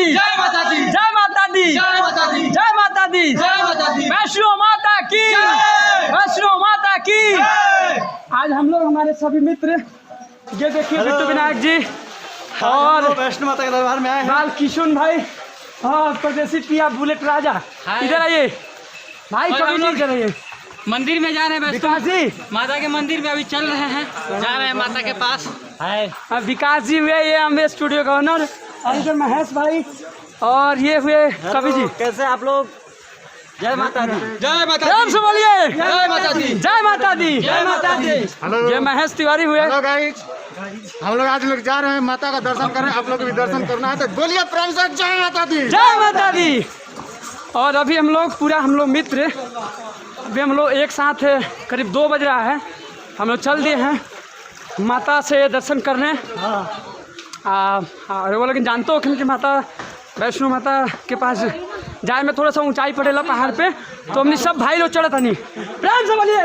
दी, जय माता दी, जय माता दी, जय माता दी, जय माता दी, जय माता दी, वैष्णो माता की, वैष्णो माता की। आज हम लोग हमारे सभी मित्र, ये देखिए बिट्टू विनायक जी और वैष्णो माता के दरबार में आए हैं। बाल किशोर भाई और परदेसी पिया बुलेट राजा, इधर आइए भाई, कभी नहीं इधर आइए। मंदिर में जा रहे हैं विकास जी, माता के मंदिर में अभी चल रहे हैं, जा रहे हैं माता के पास। विकास जी हुए ये हमें स्टूडियो का ओनर, और इधर महेश भाई, और ये हुए कवि जी। कैसे आप लोग? जय माता दी, जय माता राम से बोलिए, जय माता दी, जय माता दी, जय माता दी। ये महेश तिवारी हुए। हेलो गाइस, हम लोग आज लोग जा रहे हैं माता का दर्शन करने। आप लोग को भी दर्शन करना है तो बोलिए प्रेम से जय माता दी, जय माता दी। और अभी हम लोग मित्र, अभी हम लोग एक साथ करीब 2 बज रहा है, हम लोग चल दिए हैं माता से दर्शन करने। और वो लेकिन जानते हो कि माता वैष्णो माता के पास जाए में थोड़ा सा ऊंचाई पड़ेला पहाड़ पे, तो हमने सब भाई लोग चढ़ा था। नहीं प्रेम से बोलिए,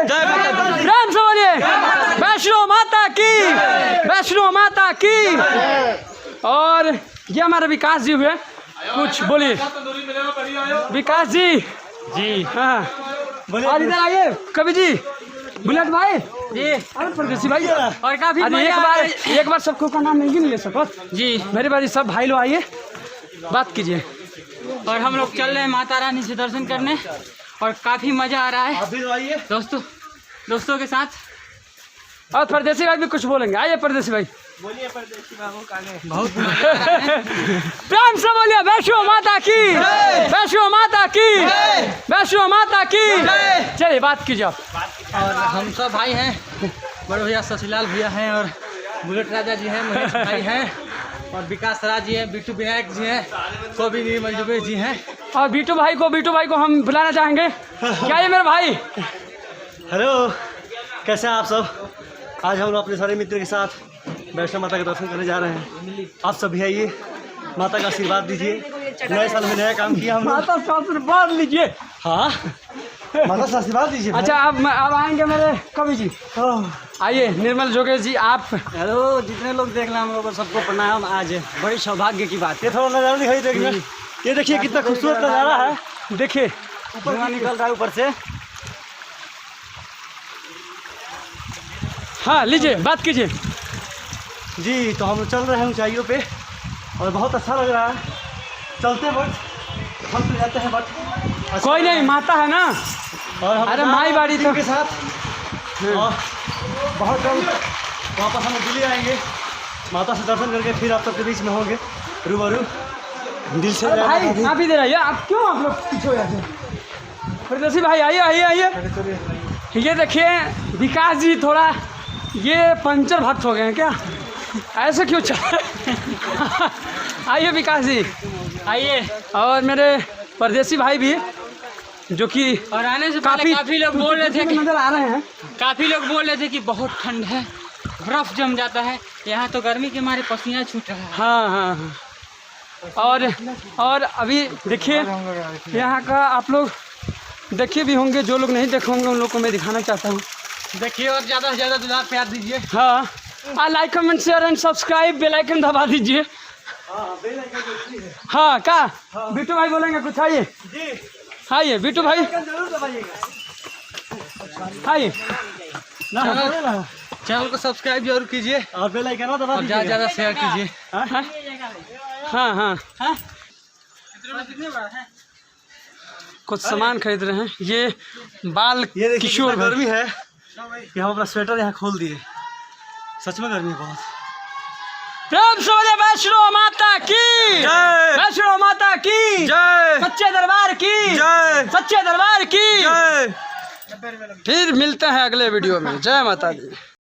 प्रेम से बोलिए वैष्णो माता की, वैष्णो माता की। और ये हमारे विकास जी हुए, कुछ बोलिए विकास जी। जी हाँ, और इधर आइए कवि जी, बुलेट भाई जी, और परदेसी भाई। और काफी अरे एक बार सबको का नाम नहीं ले सको जी। मेरे बारी सब भाई लोग आइए, बात कीजिए। और हम लोग चल रहे हैं माता रानी से दर्शन करने, और काफी मजा आ रहा है दोस्तों के साथ। और परदेसी भाई भी कुछ बोलेंगे, आइए परदेसी भाई। बोलिए परदेसी बाबू कागे। बहुत प्रेम से बोलिए वैष्णो माता की, वैष्णो माता की, वैष्णो माता की। चलिए बात कीजिए आप। और हम सब भाई हैं, बड़े भैया शशिलाल भैया हैं, और बुलेट राजा जी हैं, महेश भाई हैं, और विकास राज जी हैं, बिट्टू विनायक जी हैं, कवि जी मंजुबेश जी हैं। और बिट्टू भाई को हम बुलाना चाहेंगे, क्या ये मेरे भाई? हेलो, कैसे हैं आप सब? आज हम लोग अपने सारे मित्र के साथ वैष्णो माता के दर्शन करने जा रहे हैं। आप सब भी आइए, माता का आशीर्वाद दीजिए। नए साल में नया काम किया हम लोग। माता से आशीर्वाद लीजिए। हाँ, माता से आशीर्वाद दीजिए। अच्छा, अब आएंगे मेरे कवि जी, आइए। निर्मल जोगेश जी आप। हेलो, जितने लोग देख रहे हैं हम लोग सबको प्रणाम। आज बड़ी सौभाग्य की बात है। ये थोड़ा नज़ारा दिखाई देखिए, ये देखिए कितना खूबसूरत नज़ारा है। देखिए धुआं निकल रहा है ऊपर से। हाँ, लीजिए बात कीजिए जी। तो हम चल रहे हैं ऊंचाइयों पे, और बहुत अच्छा लग रहा है। चलते वक्त हम तो जाते हैं बट कोई नहीं, माता है ना। और हम अरे माई बाड़ी तो के साथ, और बहुत जल्द वापस हम दिल्ली आएंगे। माता से दर्शन करके फिर आप सबके बीच में होंगे रूबरू। दिल से अरे भाई आप इधर आइए, आप क्यों आप लोग पीछे हो जाते हैं? परदेसी भाई आइए आइए आइए। ये देखिए विकास जी थोड़ा ये पंचर भक्त हो गए हैं क्या, ऐसे क्यों चल? आइए विकास जी आइए। और मेरे परदेसी भाई भी, जो कि और आने से पहले काफी लोग बोल रहे थे कि नजर आ रहे हैं। काफी लोग बोल रहे थे कि बहुत ठंड है, बर्फ जम जाता है यहाँ, तो गर्मी के मारे पसीना छूट रहा है। हाँ हाँ हाँ। और अभी देखिए यहाँ का आप लोग देखे भी होंगे, जो लोग नहीं देखे होंगे उन लोग को मैं दिखाना चाहता हूँ। देखिए, और ज़्यादा से ज़्यादा दुलार प्यार दीजिए। हाँ, like comment share and subscribe, bell icon दबा दीजिए। हाँ का बिट्टू भाई बोलेंगे कुछ, आइए आइए बिट्टू भाई आइए। चैनल को सब्सक्राइब जरूर कीजिए, और बेल आइकन दबा और ज़्यादा ज़्यादा शेयर कीजिए। हाँ हाँ, कुछ सामान खरीद रहे हैं। ये बाल ये किशोर भाई। गर्मी है कि हम अपना स्वेटर यहाँ खोल दिए। सच में गर्मी है बहुत। प्रेम से बोलिए वैष्णो माता की, वैष्णो माता की, सच्चे दरबार की, सच्चे दरबार की। फिर मिलते हैं अगले वीडियो में। जय माता दी।